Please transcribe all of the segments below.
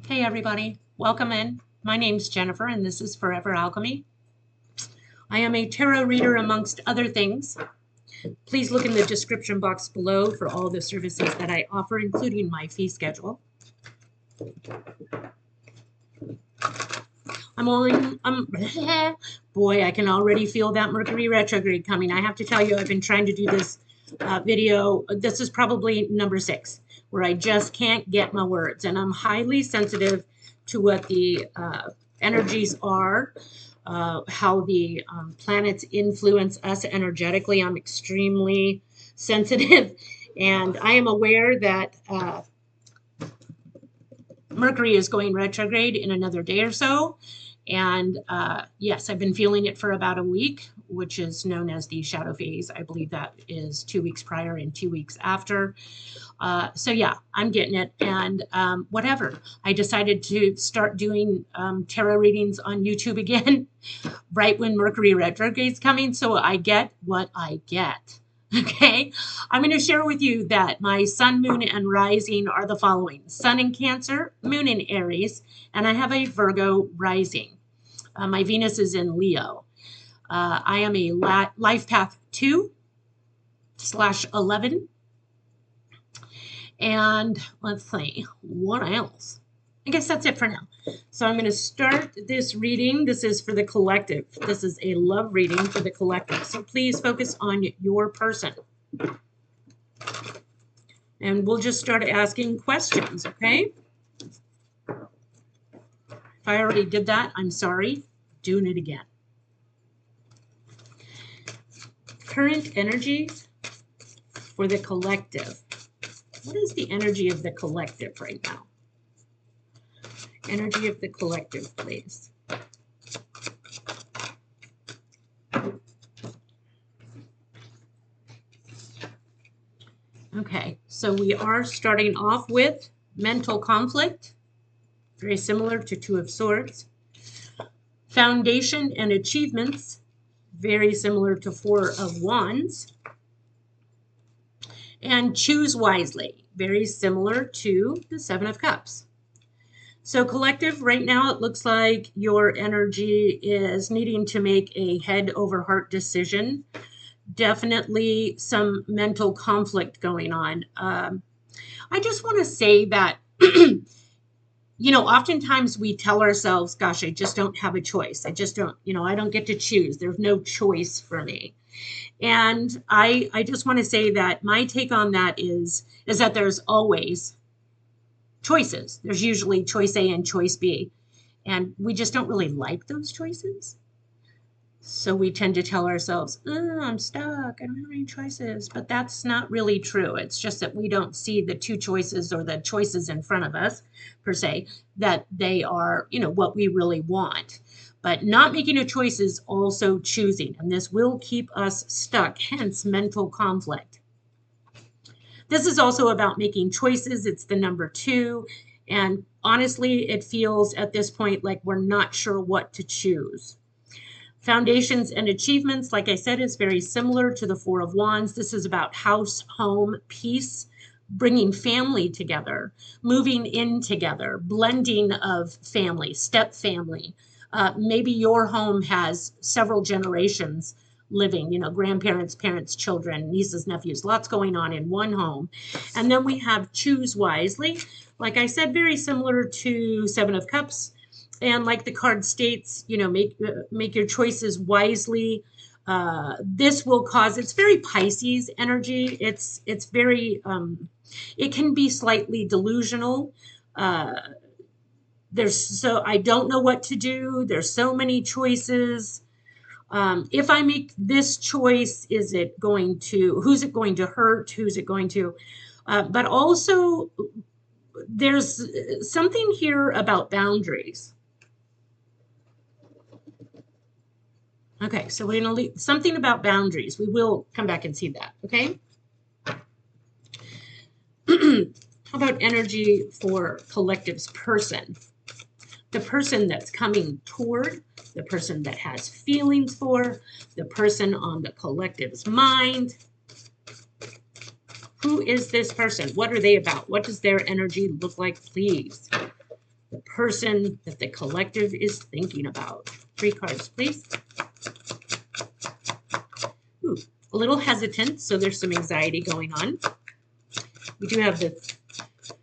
Hey everybody, welcome in. My name's Jennifer and this is Forever Alchemy. I am a tarot reader amongst other things. Please look in the description box below for all the services that I offer, including my fee schedule. Boy, I can already feel that Mercury retrograde coming. I have to tell you, I've been trying to do this video. This is probably number 6, where I just can't get my words. And I'm highly sensitive to what the energies are, how the planets influence us energetically. I'm extremely sensitive. And I am aware that Mercury is going retrograde in another day or so. And yes, I've been feeling it for about a week, which is known as the shadow phase. I believe that is 2 weeks prior and 2 weeks after. So yeah, I'm getting it. And whatever, I decided to start doing tarot readings on YouTube again, right when Mercury retrograde is coming. So I get what I get. Okay, I'm going to share with you that my sun, moon, and rising are the following. Sun in Cancer, moon in Aries, and I have a Virgo rising. My Venus is in Leo. I am a life path 2/11. And let's see, what else? I guess that's it for now. So I'm going to start this reading. This is for the collective. This is a love reading for the collective. So please focus on your person. And we'll just start asking questions, okay? If I already did that, I'm sorry. Doing it again. Current energies for the collective. What is the energy of the collective right now? Energy of the collective, please. Okay, so we are starting off with mental conflict, very similar to 2 of Swords. Foundation and achievements, very similar to 4 of Wands. And choose wisely, very similar to the 7 of Cups. So collective, right now it looks like your energy is needing to make a head over heart decision. Definitely some mental conflict going on. I just want to say that, you know, oftentimes we tell ourselves, gosh, I just don't have a choice. I just don't, you know, I don't get to choose. There's no choice for me. And I just want to say that my take on that is that there's always choices. There's usually choice A and choice B. And we just don't really like those choices. So we tend to tell ourselves, oh, I'm stuck. I don't have any choices. But that's not really true. It's just that we don't see the 2 choices or the choices in front of us, per se, that they are, you know, what we really want. But not making a choice is also choosing. And this will keep us stuck, hence mental conflict. This is also about making choices. It's the number 2. And honestly, it feels at this point like we're not sure what to choose. Foundations and achievements, like I said, is very similar to the 4 of Wands. This is about house, home, peace, bringing family together, moving in together, blending of family, step family. Maybe your home has several generations living, you know, grandparents, parents, children, nieces, nephews, lots going on in one home. And then we have choose wisely. Like I said, very similar to 7 of Cups. And like the card states, you know, make your choices wisely. This will cause, it's very Pisces energy. It's very, it can be slightly delusional. I don't know what to do. There's so many choices. If I make this choice, who's it going to hurt? Who's it going to, but also there's something here about boundaries. Okay, so we're going to leave something about boundaries. We will come back and see that, okay? How about energy for collective's person? The person that's coming toward, the person that has feelings for, the person on the collective's mind. Who is this person? What are they about? What does their energy look like, please? the person that the collective is thinking about. 3 cards, please. Ooh, a little hesitant, so there's some anxiety going on. We do have the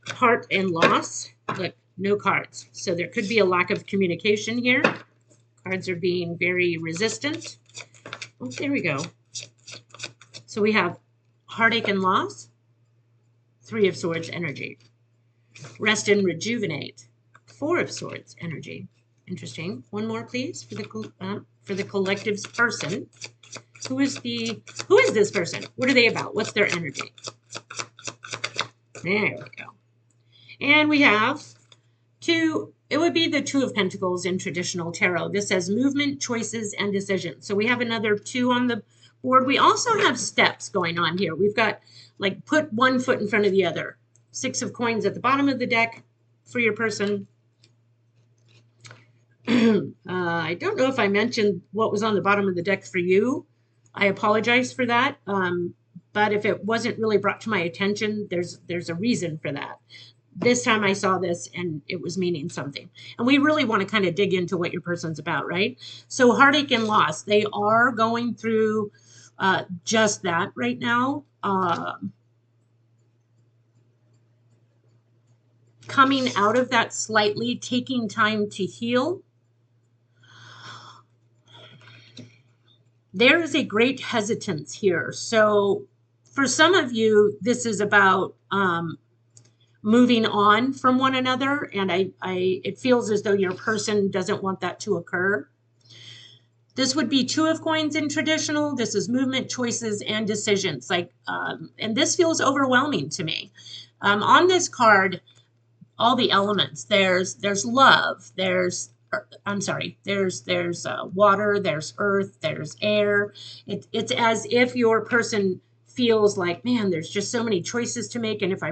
heart and loss. Look, no cards. So there could be a lack of communication here. Cards are being very resistant. Oh, there we go. So we have heartache and loss. 3 of Swords energy. Rest and rejuvenate. 4 of Swords energy. Interesting. One more, please, for the collective's person. Who is this person? What are they about? What's their energy? There we go. And we have 2. It would be the 2 of Pentacles in traditional tarot. This says movement, choices, and decisions. So we have another 2 on the board. We also have steps going on here. We've got like put one foot in front of the other. 6 of coins at the bottom of the deck for your person. I don't know if I mentioned what was on the bottom of the deck for you. I apologize for that. But if it wasn't really brought to my attention, there's a reason for that. This time I saw this and it was meaning something. And we really want to kind of dig into what your person's about, right? So heartache and loss, they are going through just that right now. Coming out of that slightly, taking time to heal. There is a great hesitance here. So for some of you, this is about moving on from one another, and it feels as though your person doesn't want that to occur. This would be 2 of coins in traditional. This is movement, choices, and decisions. And this feels overwhelming to me. On this card, all the elements. There's love. There's water. There's earth. There's air. It's as if your person feels like, man, there's just so many choices to make, and if I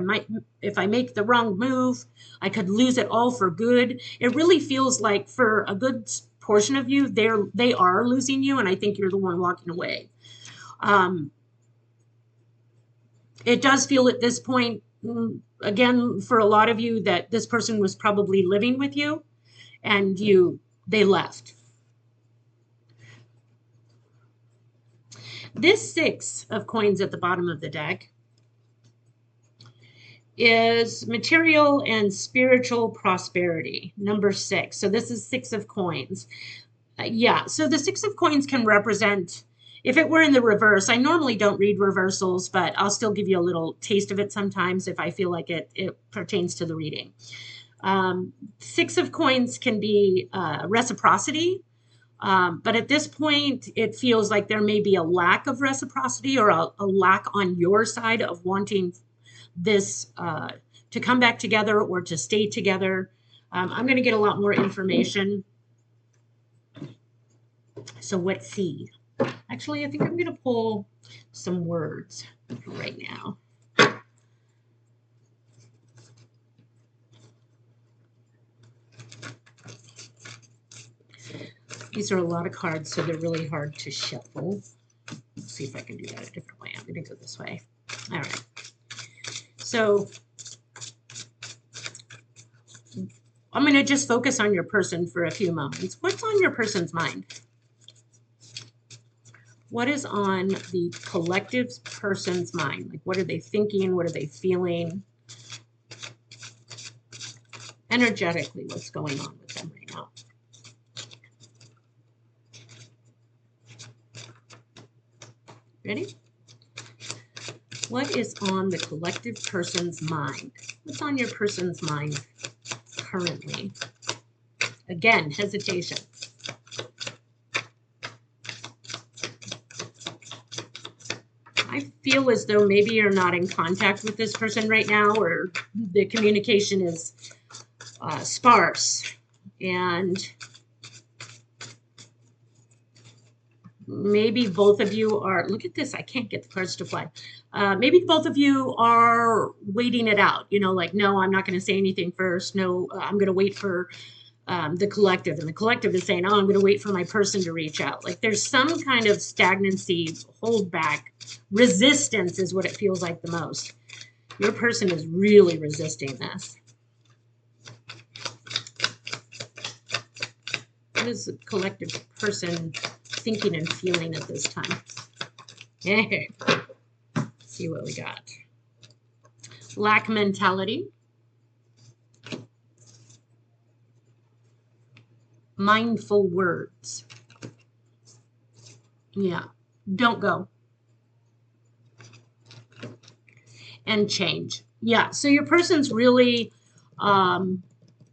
make the wrong move, I could lose it all for good. It really feels like for a good portion of you, they are losing you, and I think you're the one walking away. It does feel at this point, again, for a lot of you, that this person was probably living with you, and they left. This 6 of coins at the bottom of the deck is material and spiritual prosperity, number 6. So this is 6 of coins. Yeah, so the 6 of coins can represent, if it were in the reverse, I normally don't read reversals, but I'll still give you a little taste of it sometimes if I feel like it pertains to the reading. 6 of coins can be reciprocity. But at this point, it feels like there may be a lack of reciprocity or a lack on your side of wanting this to come back together or to stay together. I'm going to get a lot more information. So let's see. Actually, I think I'm going to pull some words right now. These are a lot of cards, so they're really hard to shuffle. Let's see if I can do that a different way. I'm going to go this way. All right. So I'm going to just focus on your person for a few moments. What's on your person's mind? What is on the collective person's mind? Like, what are they thinking? What are they feeling? Energetically, what's going on with them right now? Ready? What is on the collective person's mind? What's on your person's mind currently? Again, hesitation. I feel as though maybe you're not in contact with this person right now, or the communication is sparse, and maybe both of you are, look at this, I can't get the cards to fly. Maybe both of you are waiting it out, you know, like, no, I'm not going to say anything first. No, I'm going to wait for the collective. And the collective is saying, oh, I'm going to wait for my person to reach out. Like, there's some kind of stagnancy, hold back, resistance is what it feels like the most. Your person is really resisting this. What is the collective person thinking and feeling at this time? Hey, see what we got. Lack mentality. Mindful words. Yeah, don't go. And change. Yeah, so your person's really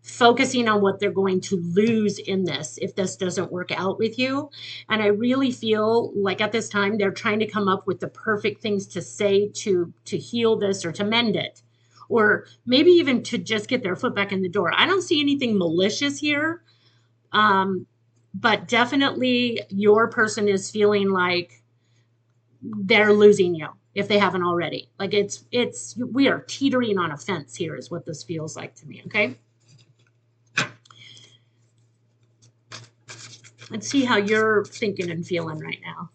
focusing on what they're going to lose in this if this doesn't work out with you. And I really feel like at this time they're trying to come up with the perfect things to say to heal this or to mend it, or maybe even to just get their foot back in the door. I don't see anything malicious here, but definitely your person is feeling like they're losing you if they haven't already. Like we are teetering on a fence here is what this feels like to me. Okay. Let's see how you're thinking and feeling right now.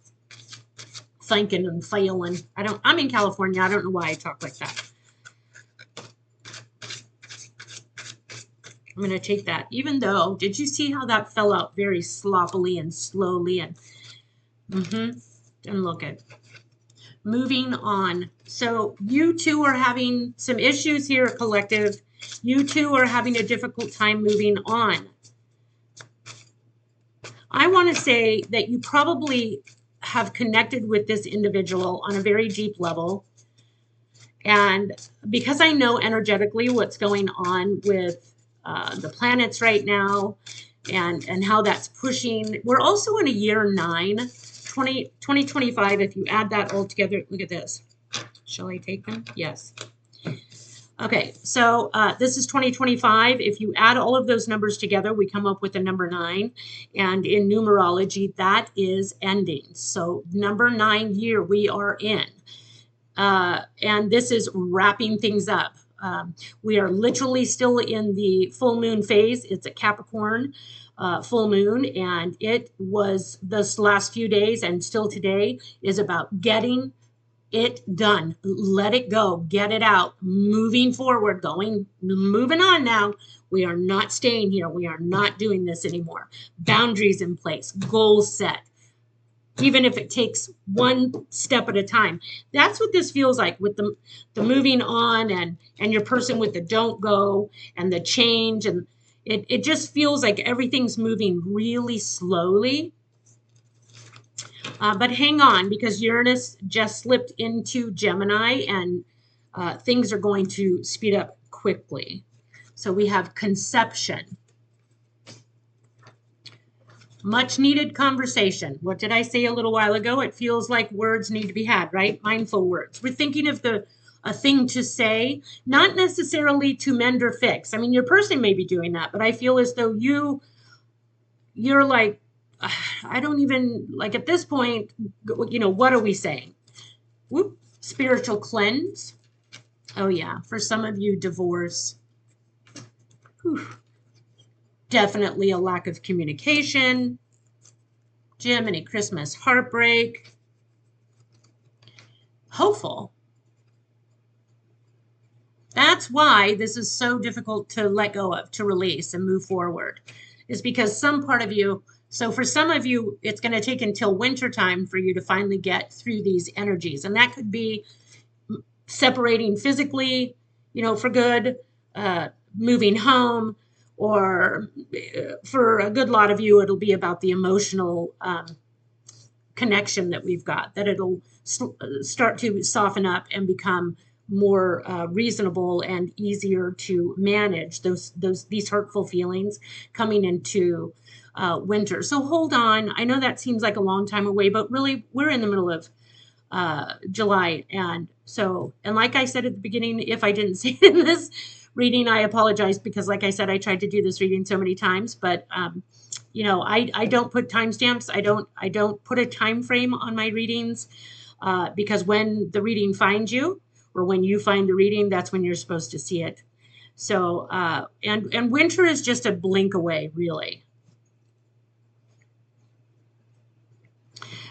Thinking and feeling. I'm in California. I don't know why I talk like that. I'm going to take that. Even though, did you see how that fell out very sloppily and slowly? And and look at moving on. So you two are having some issues here, collective. You two are having a difficult time moving on. I want to say that you probably have connected with this individual on a very deep level. And because I know energetically what's going on with the planets right now and how that's pushing, we're also in a year 9, 2025. If you add that all together, look at this. Shall I take them? Yes. Okay, so this is 2025. If you add all of those numbers together, we come up with the number 9. And in numerology, that is ending. So number 9 year we are in. And this is wrapping things up. We are literally still in the full moon phase. It's a Capricorn full moon, and it was this last few days and still today is about getting it done. Let it go. Get it out. Moving forward. Moving on now. We are not staying here. We are not doing this anymore. Boundaries in place. Goals set. Even if it takes one step at a time. That's what this feels like with the moving on and your person with the don't go and the change. And it just feels like everything's moving really slowly. But hang on, because Uranus just slipped into Gemini and things are going to speed up quickly. So we have conception. Much needed conversation. What did I say a little while ago? It feels like words need to be had, right? Mindful words. We're thinking of a thing to say, not necessarily to mend or fix. I mean, your person may be doing that, but I feel as though you're like, I don't even, like at this point, what are we saying? Whoop, spiritual cleanse. Oh yeah, for some of you, divorce. Whew. Definitely a lack of communication. Jiminy Christmas, heartbreak. Hopeful. That's why this is so difficult to let go of, to release and move forward, is because some part of you, so for some of you, it's going to take until winter time for you to finally get through these energies. And that could be separating physically, for good, moving home, or for a good lot of you, it'll be about the emotional connection that we've got, that it'll start to soften up and become more reasonable and easier to manage these hurtful feelings coming into winter. So hold on. I know that seems like a long time away, but really we're in the middle of July. And like I said at the beginning, if I didn't say it in this reading, I apologize, because like I said, I tried to do this reading so many times, but I don't put timestamps. I don't put a time frame on my readings, because when the reading finds you, or when you find the reading, that's when you're supposed to see it. So, and winter is just a blink away, really.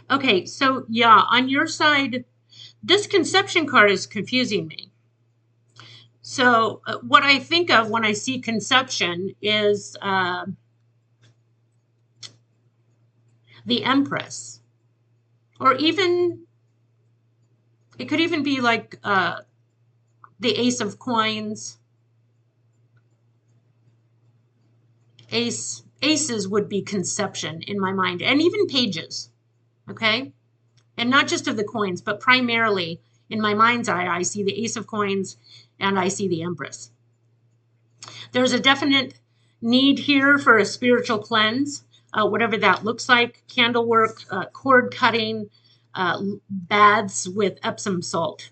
Okay, so yeah, on your side, this conception card is confusing me. So what I think of when I see conception is the Empress, or even, it could even be like the Ace of Coins. Aces would be conception in my mind, and even pages, okay? And not just of the coins, but primarily in my mind's eye, I see the Ace of Coins and I see the Empress. There's a definite need here for a spiritual cleanse, whatever that looks like, candle work, cord cutting, baths with Epsom salt,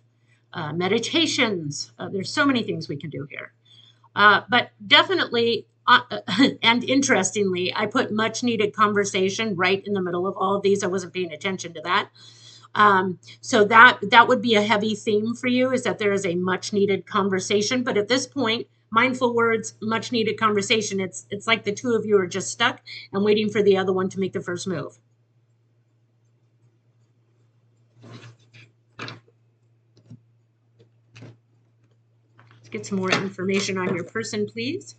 meditations. There's so many things we can do here. But definitely, and interestingly, I put much needed conversation right in the middle of all of these. I wasn't paying attention to that. So that would be a heavy theme for you, is that there is a much needed conversation. But at this point, mindful words, much needed conversation, it's like the two of you are just stuck and waiting for the other one to make the first move. Let's get some more information on your person, please.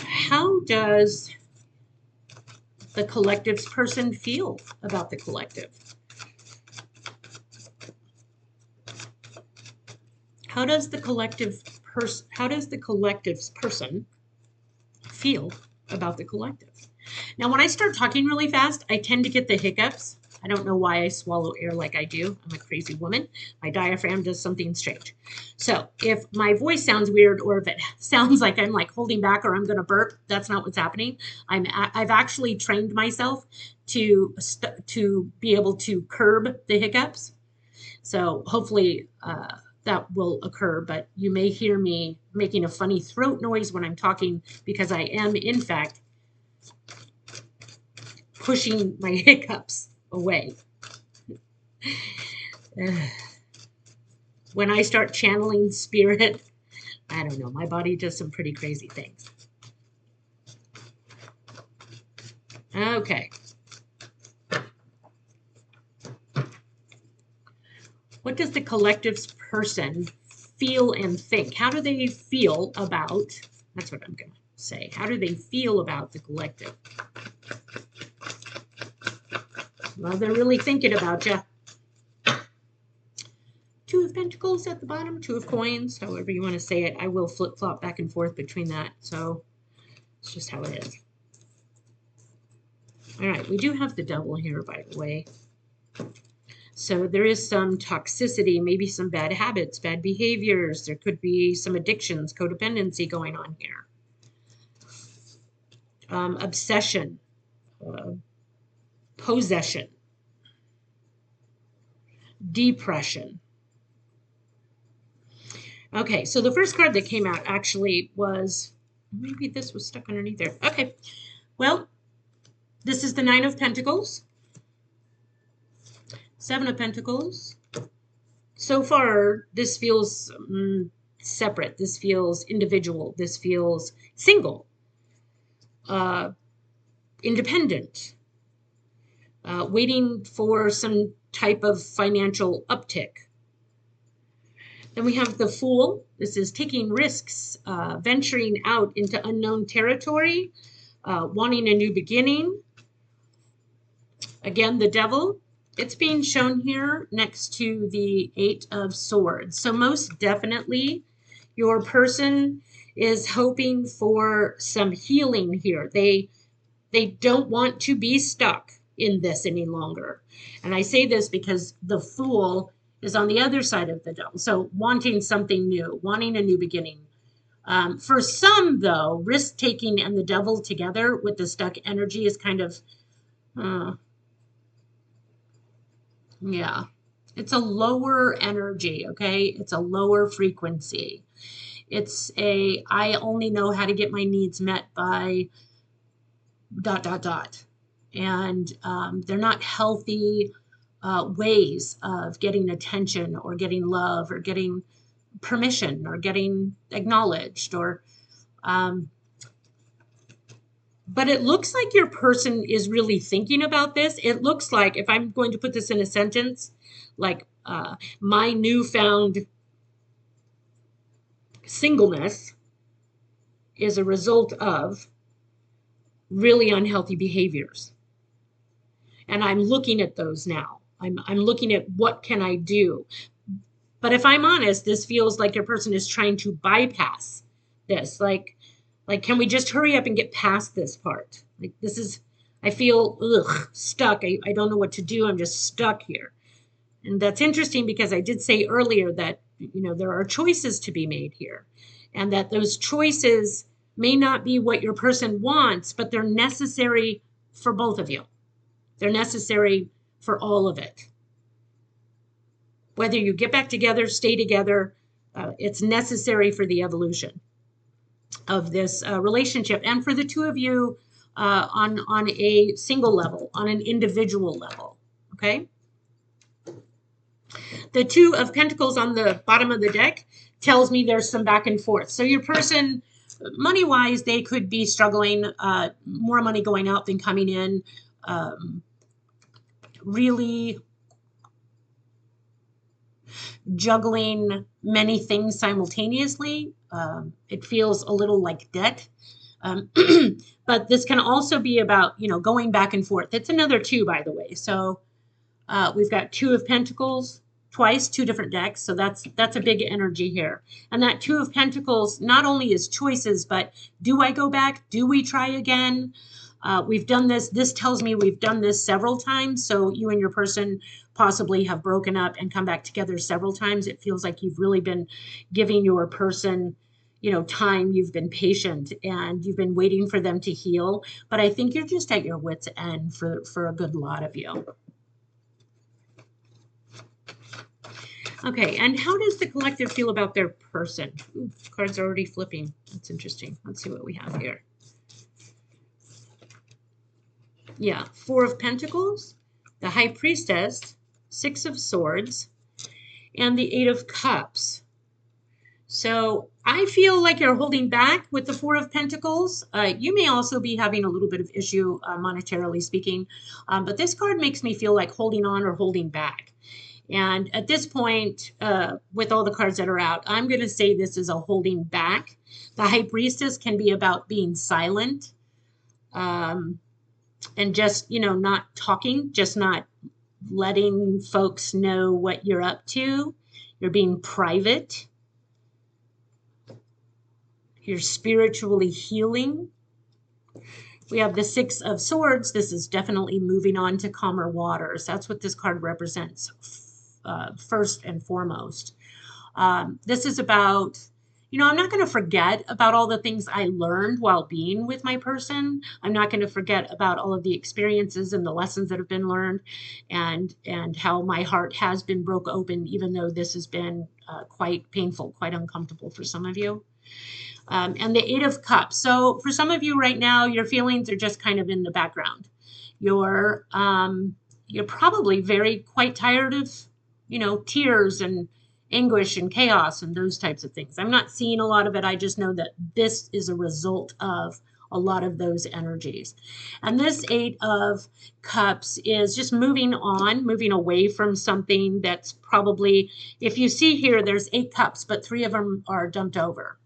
How does the collective's person feel about the collective? How does the collective's person feel about the collective? Now, when I start talking really fast, I tend to get the hiccups. I don't know why I swallow air like I do. I'm a crazy woman. My diaphragm does something strange. So if my voice sounds weird, or if it sounds like I'm like holding back or I'm going to burp, that's not what's happening. I've actually trained myself to be able to curb the hiccups. So hopefully that will occur, but you may hear me making a funny throat noise when I'm talking, because I am, in fact, pushing my hiccups away. When I start channeling spirit, I don't know, my body does some pretty crazy things. Okay. What does the collective's person feel and think? How do they feel about, that's what I'm going to say, how do they feel about the collective? Well, they're really thinking about you. Two of Pentacles at the bottom, Two of Coins, however you want to say it. I will flip-flop back and forth between that, so it's just how it is. All right, we do have the Devil here, by the way. So there is some toxicity, maybe some bad habits, bad behaviors. There could be some addictions, codependency going on here. Obsession, possession, depression. Okay, so the first card that came out actually was, maybe this was stuck underneath there. Okay, well, this is the Nine of Pentacles, Seven of Pentacles. So far, this feels separate. This feels individual. This feels single, independent, waiting for some type of financial uptick. Then we have the Fool. This is taking risks, venturing out into unknown territory, wanting a new beginning. Again, the Devil. It's being shown here next to the Eight of Swords. So most definitely, your person is hoping for some healing here. They don't want to be stuck in this any longer. And I say this because the Fool is on the other side of the Devil. So wanting something new, wanting a new beginning. For some, though, risk-taking and the Devil together with the stuck energy is kind of, yeah, it's a lower energy, okay? It's a lower frequency. It's a, I only know how to get my needs met by ... And they're not healthy ways of getting attention or getting love or getting permission or getting acknowledged, or but it looks like your person is really thinking about this. It looks like, if I'm going to put this in a sentence, like my newfound singleness is a result of really unhealthy behaviors. And I'm looking at those now. I'm looking at what can I do. But if I'm honest, this feels like your person is trying to bypass this. Like can we just hurry up and get past this part? Like this is, I feel stuck. I don't know what to do. I'm just stuck here. And that's interesting because I did say earlier that, you know, there are choices to be made here, and that those choices may not be what your person wants, but they're necessary for both of you. They're necessary for all of it. Whether you get back together, stay together, it's necessary for the evolution of this relationship, and for the two of you on a single level, on an individual level, okay? The Two of Pentacles on the bottom of the deck tells me there's some back and forth. So your person, money-wise, they could be struggling, more money going out than coming in, really juggling many things simultaneously. It feels a little like debt. But this can also be about, you know, going back and forth. It's another two, by the way. So we've got Two of Pentacles twice, two different decks. So that's a big energy here. And that Two of Pentacles not only is choices, but do I go back? Do we try again? We've done this. This tells me we've done this several times. So you and your person possibly have broken up and come back together several times. It feels like you've really been giving your person, you know, time. You've been patient and you've been waiting for them to heal. But I think you're just at your wit's end for a good lot of you. Okay, and how does the collective feel about their person? Ooh, cards are already flipping. That's interesting. Let's see what we have here. Yeah, Four of Pentacles, the High Priestess, Six of Swords, and the Eight of Cups. So I feel like you're holding back with the Four of Pentacles. You may also be having a little bit of issue monetarily speaking, but this card makes me feel like holding on or holding back. And at this point, with all the cards that are out, I'm going to say this is a holding back. The High Priestess can be about being silent and just, you know, not talking, just not letting folks know what you're up to. You're being private. You're spiritually healing. We have the Six of Swords. This is definitely moving on to calmer waters. That's what this card represents. First and foremost. This is about, you know, I'm not going to forget about all the things I learned while being with my person. I'm not going to forget about all of the experiences and the lessons that have been learned, and how my heart has been broke open, even though this has been quite painful, quite uncomfortable for some of you. And the Eight of Cups. So for some of you right now, your feelings are just kind of in the background. You're probably quite tired of, you know, tears and anguish and chaos and those types of things. I'm not seeing a lot of it. I just know that this is a result of a lot of those energies. And this Eight of Cups is just moving on, moving away from something that's probably, if you see here, there's 8 cups, but 3 of them are dumped over.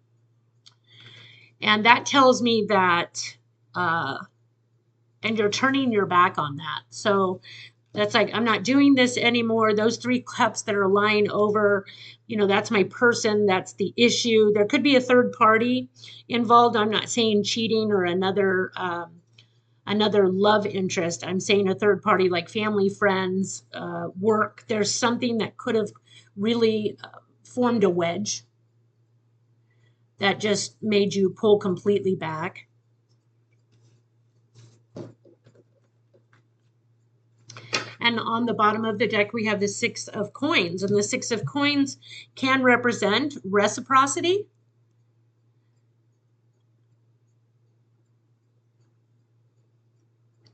And that tells me that, and you're turning your back on that. So that's like, I'm not doing this anymore. Those 3 cups that are lying over, you know, that's my person. That's the issue. There could be a third party involved. I'm not saying cheating or another love interest. I'm saying a third party like family, friends, work. There's something that could have really formed a wedge that just made you pull completely back. And on the bottom of the deck, we have the Six of Coins. And the Six of Coins can represent reciprocity.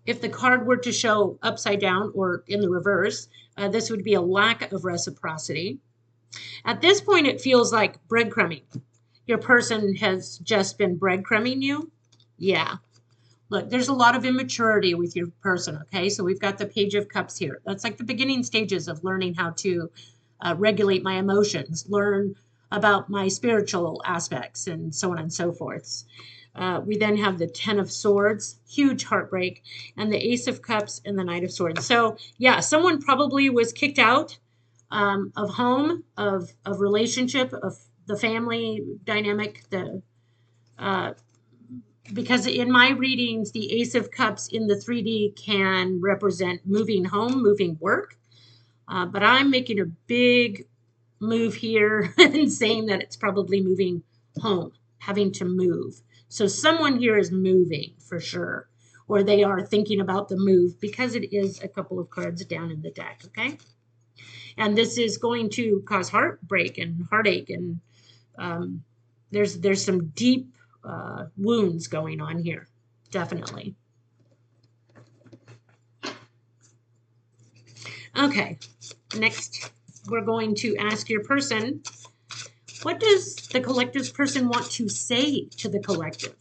If the card were to show upside down or in the reverse, this would be a lack of reciprocity. At this point, it feels like breadcrumbing. Your person has just been breadcrumbing you. Yeah. Look, there's a lot of immaturity with your person, okay? So we've got the Page of Cups here. That's like the beginning stages of learning how to regulate my emotions, learn about my spiritual aspects and so on and so forth. We then have the 10 of Swords, huge heartbreak, and the Ace of Cups and the Knight of Swords. So yeah, someone probably was kicked out of home, of relationship, of the family dynamic, because in my readings, the Ace of Cups in the 3D can represent moving home, moving work. But I'm making a big move here and saying that it's probably moving home, having to move. So someone here is moving for sure, or they are thinking about the move, because it is a couple of cards down in the deck, okay? And this is going to cause heartbreak and heartache, and there's some deep wounds going on here, definitely. Okay, next we're going to ask your person, what does the collective's person want to say to the collective?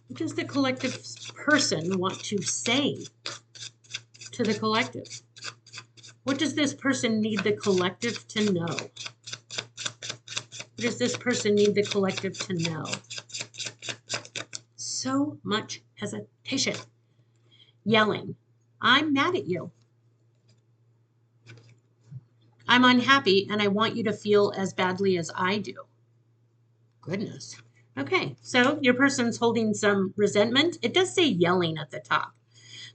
What does the collective's person want to say to the collective? What does this person need the collective to know? What does this person need the collective to know? So much hesitation. Yelling. I'm mad at you. I'm unhappy, and I want you to feel as badly as I do. Goodness. Okay, so your person's holding some resentment. It does say yelling at the top.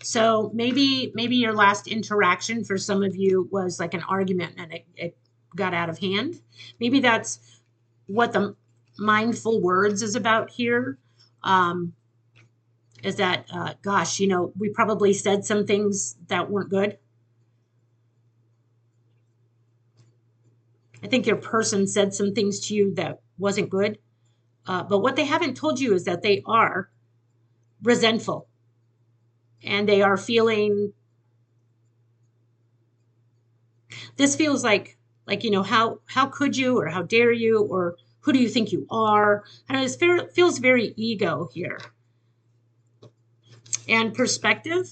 So maybe your last interaction for some of you was like an argument and it got out of hand. Maybe that's what the mindful words is about here. Is that, gosh, you know, we probably said some things that weren't good. I think your person said some things to you that wasn't good. But what they haven't told you is that they are resentful. And they are feeling, this feels like, you know, how could you, or how dare you, or who do you think you are? And it feels very ego here. And perspective.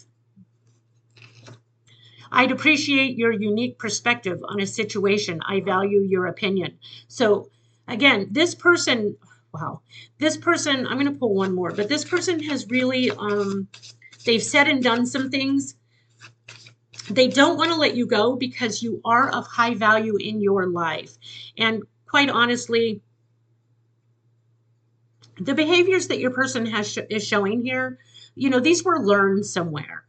I'd appreciate your unique perspective on a situation. I value your opinion. So again, this person, wow, this person, I'm going to pull one more, but this person has really, they've said and done some things. They don't want to let you go because you are of high value in your life. And quite honestly, the behaviors that your person is showing here, you know, these were learned somewhere.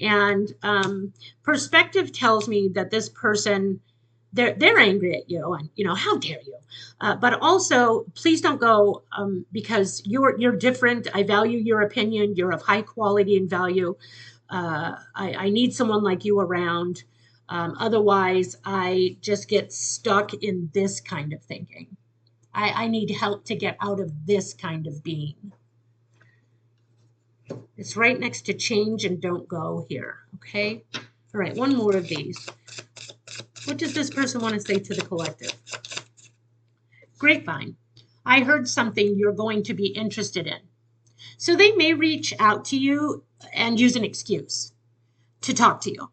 And perspective tells me that this person, they're angry at you, and, you know, how dare you? But also, please don't go, because you're different. I value your opinion. You're of high quality and value. I need someone like you around. Otherwise, I just get stuck in this kind of thinking. I need help to get out of this kind of being. It's right next to change and don't go here, okay? All right, one more of these. What does this person want to say to the collective? Grapevine. I heard something you're going to be interested in. So they may reach out to you and use an excuse to talk to you.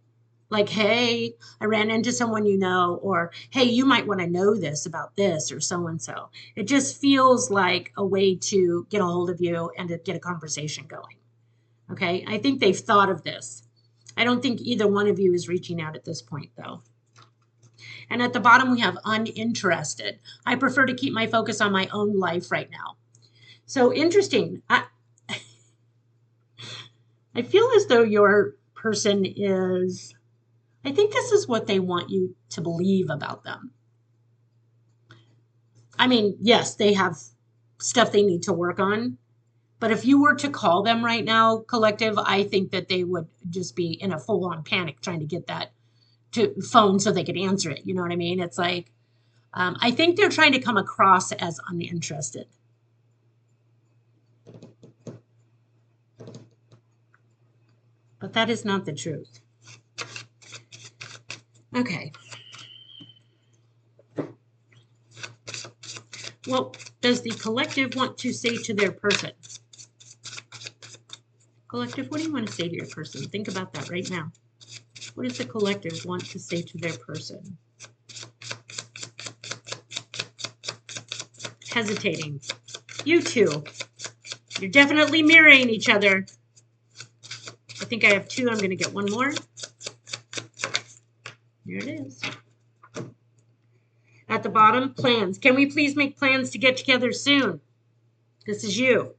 Like, hey, I ran into someone you know, or hey, you might want to know this about this, or so-and-so. It just feels like a way to get a hold of you and to get a conversation going. Okay, I think they've thought of this. I don't think either one of you is reaching out at this point, though. And at the bottom, we have uninterested. I prefer to keep my focus on my own life right now. So interesting. I feel as though your person is, I think this is what they want you to believe about them. I mean, yes, they have stuff they need to work on. But if you were to call them right now, collective, I think that they would just be in a full-on panic trying to get that to phone so they could answer it. You know what I mean? It's like, I think they're trying to come across as uninterested. But that is not the truth. Okay. What does the collective want to say to their person? Collective, what do you want to say to your person? Think about that right now. What does the collective want to say to their person? hesitating. You two, you're definitely mirroring each other. I think I have two. I'm going to get one more. Here it is. At the bottom, plans. Can we please make plans to get together soon? This is you.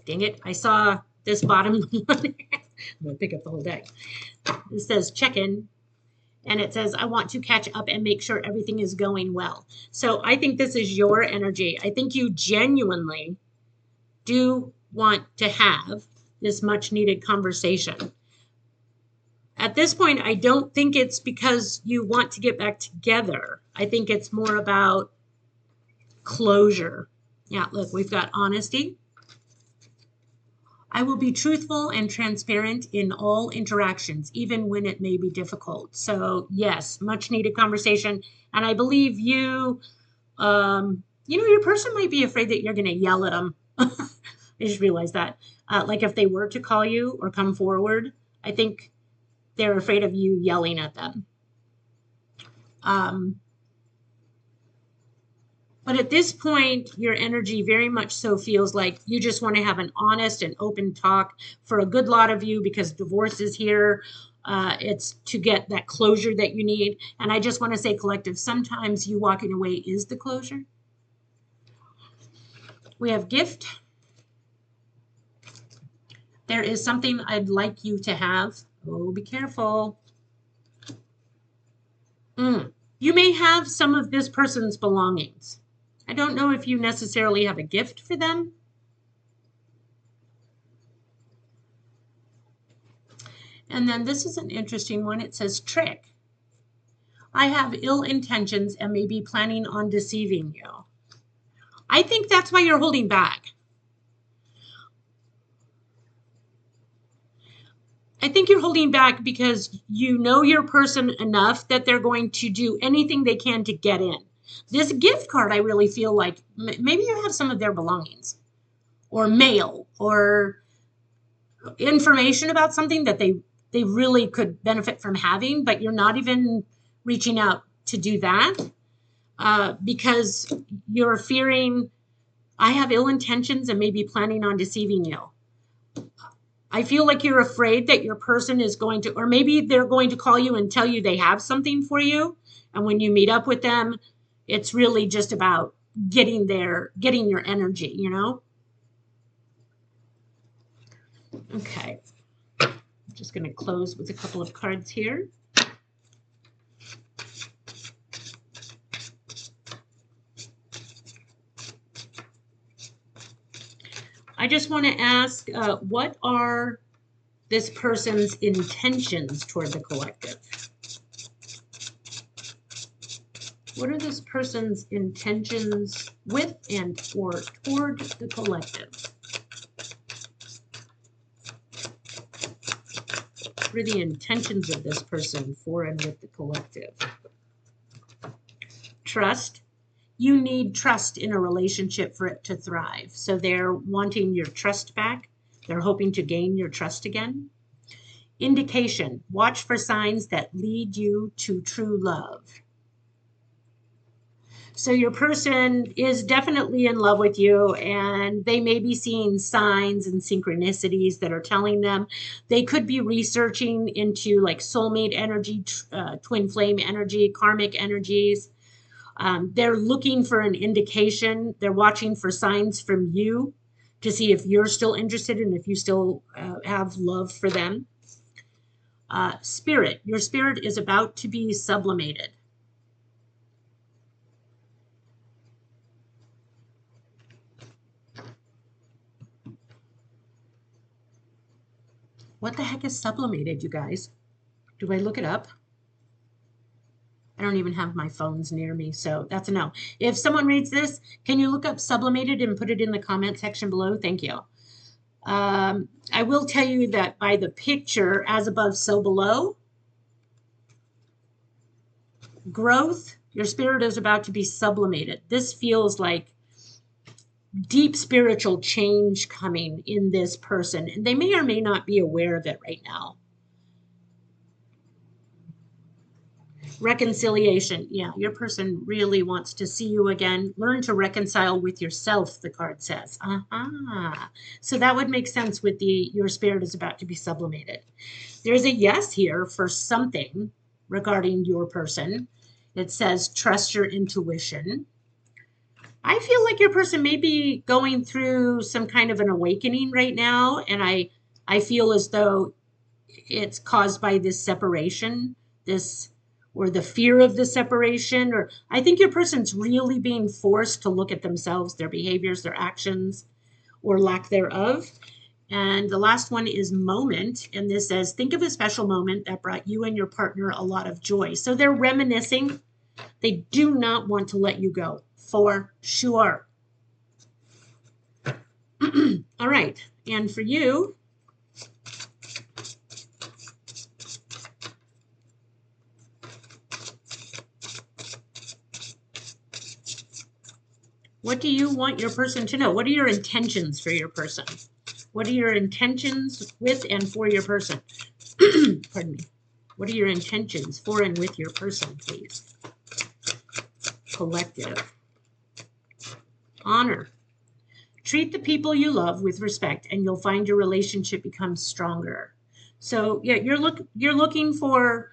Dang it. I saw this bottom one. I'm going to pick up the whole deck. It says check-in. And it says, I want to catch up and make sure everything is going well. So I think this is your energy. I think you genuinely do want to have this much needed conversation. At this point, I don't think it's because you want to get back together. I think it's more about closure. Yeah, look, we've got honesty. I will be truthful and transparent in all interactions, even when it may be difficult. So yes, much needed conversation. And I believe you, your person might be afraid that you're going to yell at them. I just realized that. Like if they were to call you or come forward, I think they're afraid of you yelling at them. But at this point, your energy very much so feels like you just want to have an honest and open talk for a good lot of you, because divorce is here. It's to get that closure that you need. And I just want to say, collective, sometimes you walking away is the closure. We have gift. There is something I'd like you to have. Oh, be careful. You may have some of this person's belongings. I don't know if you necessarily have a gift for them. And then this is an interesting one. It says trick. I have ill intentions and may be planning on deceiving you. I think that's why you're holding back. I think you're holding back because you know your person enough that they're going to do anything they can to get in. This gift card, I really feel like maybe you have some of their belongings or mail or information about something that they really could benefit from having, but you're not even reaching out to do that because you're fearing, I have ill intentions and maybe planning on deceiving you. I feel like you're afraid that your person is going to, or maybe they're going to call you and tell you they have something for you. And when you meet up with them, it's really just about getting your energy, you know? Okay. I'm just going to close with a couple of cards here. I just want to ask, what are this person's intentions toward the collective? What are this person's intentions with and or toward the collective? What are the intentions of this person for and with the collective? Trust. You need trust in a relationship for it to thrive. So they're wanting your trust back. They're hoping to gain your trust again. Indication. Watch for signs that lead you to true love. So your person is definitely in love with you, and they may be seeing signs and synchronicities that are telling them. They could be researching into like soulmate energy, twin flame energy, karmic energies. They're looking for an indication. They're watching for signs from you to see if you're still interested and if you still have love for them. Spirit. Your spirit is about to be sublimated. What the heck is sublimated, you guys? Do I look it up? I don't even have my phones near me, so that's a no. If someone reads this, can you look up sublimated and put it in the comment section below? Thank you. I will tell you that by the picture, as above, so below, growth, your spirit is about to be sublimated. This feels like deep spiritual change coming in this person, and they may or may not be aware of it right now. Reconciliation. Yeah, your person really wants to see you again. Learn to reconcile with yourself, the card says. So that would make sense with the your spirit is about to be sublimated. There's a yes here for something regarding your person. It says trust your intuition. I feel like your person may be going through some kind of an awakening right now, and I feel as though it's caused by this separation, or the fear of the separation, or I think your person's really being forced to look at themselves, their behaviors, their actions, or lack thereof. And the last one is moment, and this says, think of a special moment that brought you and your partner a lot of joy. So they're reminiscing. They do not want to let you go, for sure. All right, and for you, what do you want your person to know? What are your intentions for your person? What are your intentions with and for your person? Pardon me. What are your intentions for and with your person, please? Collective. Honor. Treat the people you love with respect, and you'll find your relationship becomes stronger. So yeah, you're looking for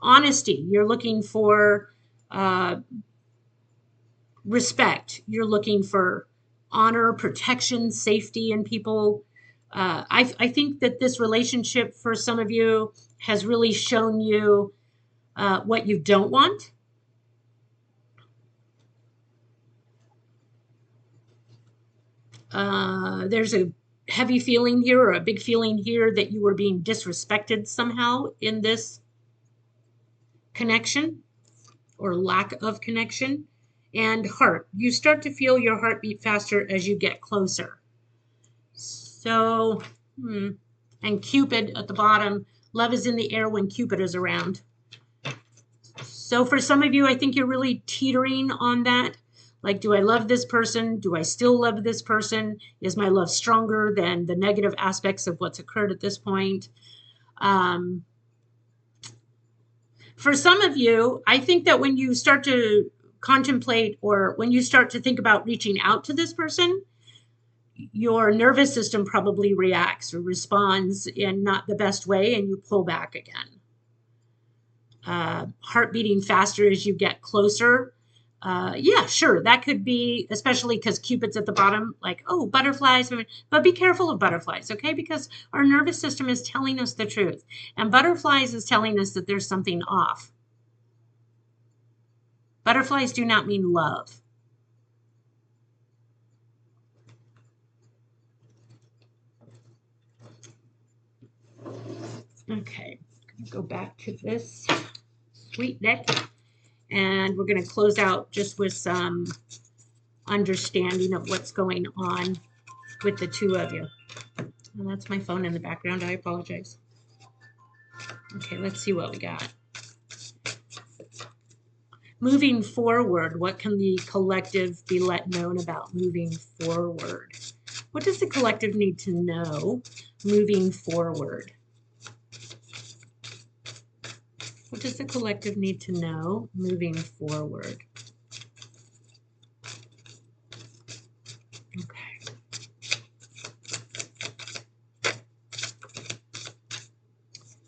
honesty. You're looking for respect. You're looking for honor, protection, safety in people. I think that this relationship for some of you has really shown you what you don't want. There's a heavy feeling here, or a big feeling here, that you were being disrespected somehow in this connection or lack of connection. And heart, you start to feel your heart beat faster as you get closer. So, and Cupid at the bottom, love is in the air when Cupid is around. So for some of you, I think you're really teetering on that. Like, do I love this person? Do I still love this person? Is my love stronger than the negative aspects of what's occurred at this point? For some of you, I think that when you start to contemplate, or when you start to think about reaching out to this person, your nervous system probably reacts or responds in not the best way, and you pull back again. Heart beating faster as you get closer. Yeah, sure, that could be, especially because Cupid's at the bottom, like, oh, butterflies. But be careful of butterflies, okay? Because our nervous system is telling us the truth, and butterflies is telling us that there's something off. Butterflies do not mean love. Okay, go back to this sweet deck, and we're going to close out just with some understanding of what's going on with the two of you. And that's my phone in the background. I apologize. Okay, let's see what we got. Moving forward, what can the collective be let known about moving forward? What does the collective need to know moving forward? What does the collective need to know moving forward? Okay.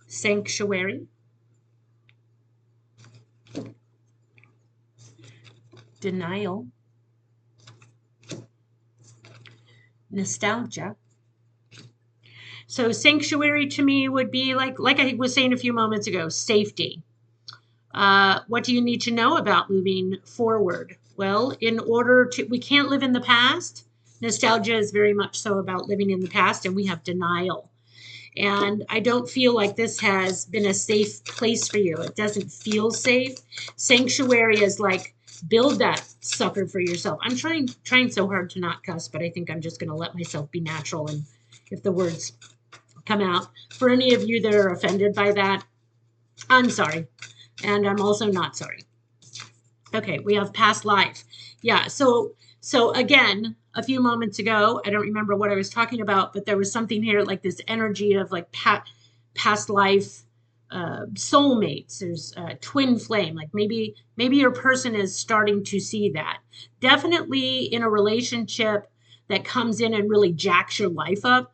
Sanctuary. Denial. Nostalgia. So sanctuary to me would be like I was saying a few moments ago, safety. What do you need to know about moving forward? Well, we can't live in the past. Nostalgia is very much so about living in the past, and we have denial. And I don't feel like this has been a safe place for you. It doesn't feel safe. Sanctuary is like, build that sucker for yourself. I'm trying so hard to not cuss, but I think I'm just going to let myself be natural, and if the words come out. For any of you that are offended by that, I'm sorry. And I'm also not sorry. Okay, we have past life. Yeah, so again, a few moments ago, I don't remember what I was talking about, but there was something here like this energy of like past life soulmates. There's twin flame. Like maybe your person is starting to see that. Definitely in a relationship that comes in and really jacks your life up.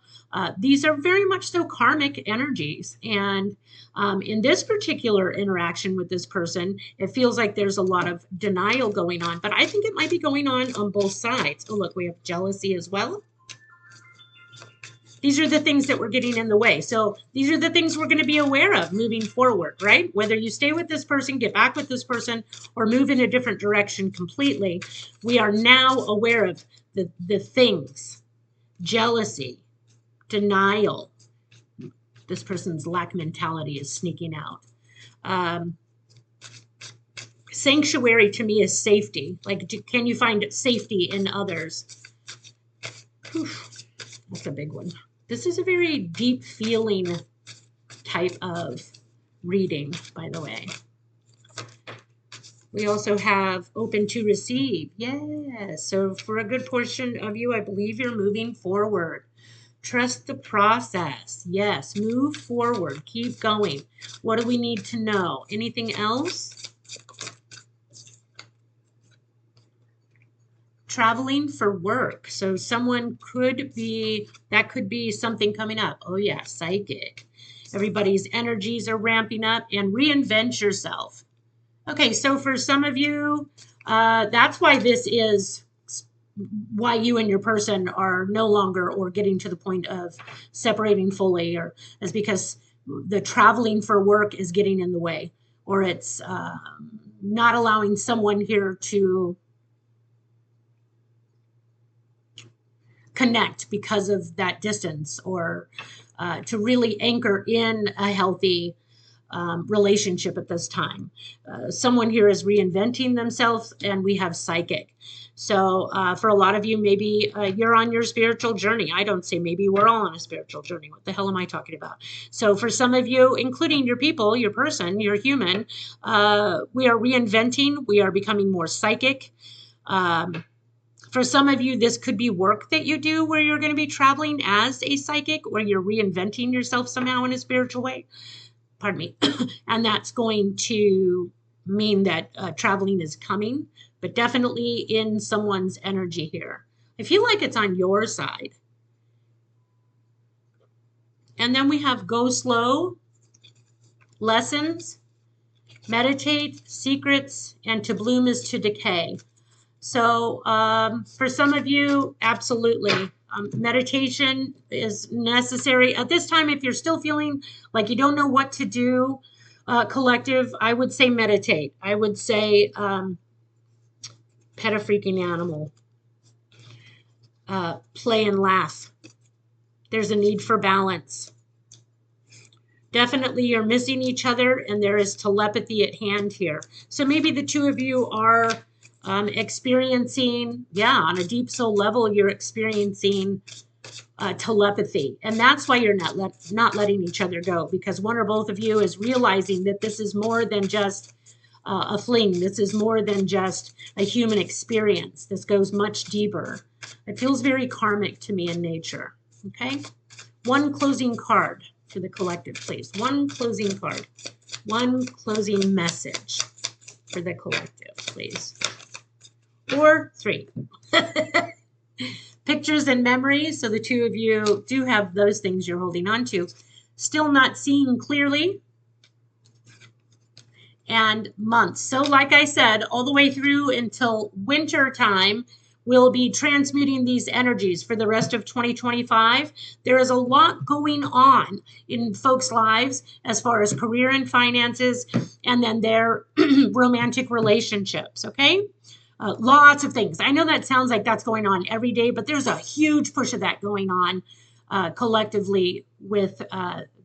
These are very much so karmic energies. And in this particular interaction with this person, it feels like there's a lot of denial going on, but I think it might be going on both sides. Oh, look, we have jealousy as well. These are the things that we're getting in the way. So these are the things we're going to be aware of moving forward, right? Whether you stay with this person, get back with this person, or move in a different direction completely, we are now aware of the things. Jealousy, denial. This person's lack mentality is sneaking out. Sanctuary to me is safety. Like, can you find safety in others? Whew, that's a big one. This is a very deep feeling type of reading, by the way. We also have open to receive. Yes. So for a good portion of you, I believe you're moving forward. Trust the process. Yes. Move forward. Keep going. What do we need to know? Anything else? Traveling for work. So someone could be, that could be something coming up. Oh yeah, psychic. Everybody's energies are ramping up, and reinvent yourself. Okay, so for some of you, that's why this is why you and your person are no longer or getting to the point of separating fully, or is because the traveling for work is getting in the way, or it's not allowing someone here to connect because of that distance, or to really anchor in a healthy relationship at this time. Someone here is reinventing themselves, and we have psychic. So for a lot of you, maybe you're on your spiritual journey. I don't say maybe, we're all on a spiritual journey. What the hell am I talking about? So for some of you, including your people, your person, your human, we are reinventing. We are becoming more psychic. For some of you, this could be work that you do where you're going to be traveling as a psychic, where you're reinventing yourself somehow in a spiritual way. Pardon me. And that's going to mean that traveling is coming, but definitely in someone's energy here. I feel like it's on your side. And then we have go slow, lessons, meditate, secrets, and to bloom is to decay. So for some of you, absolutely. Meditation is necessary. At this time, if you're still feeling like you don't know what to do, collective, I would say meditate. I would say pet a freaking animal. Play and laugh. There's a need for balance. Definitely you're missing each other, and there is telepathy at hand here. So maybe the two of you are experiencing, on a deep soul level, you're experiencing telepathy. And that's why you're not letting each other go, because one or both of you is realizing that this is more than just a fling. This is more than just a human experience. This goes much deeper. It feels very karmic to me in nature. Okay? One closing card for the collective, please. One closing card. One closing message for the collective, please. Or 3. Pictures and memories. So the two of you do have those things you're holding on to. Still not seeing clearly. And months. So like I said, all the way through until winter time, we'll be transmuting these energies for the rest of 2025. There is a lot going on in folks' lives as far as career and finances, and then their romantic relationships, okay? Lots of things. I know that sounds like that's going on every day, but there's a huge push of that going on collectively with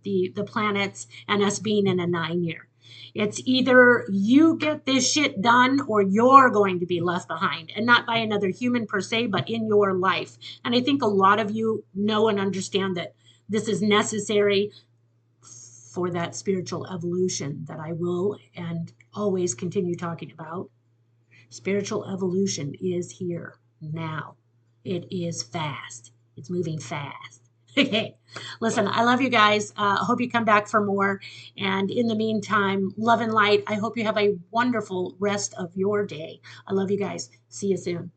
the planets and us being in a 9-year. It's either you get this shit done or you're going to be left behind, and not by another human per se, but in your life. And I think a lot of you know and understand that this is necessary for that spiritual evolution that I will and always continue talking about. Spiritual evolution is here now. It is fast. It's moving fast. Okay. Listen, I love you guys. I hope you come back for more. And in the meantime, love and light. I hope you have a wonderful rest of your day. I love you guys. See you soon.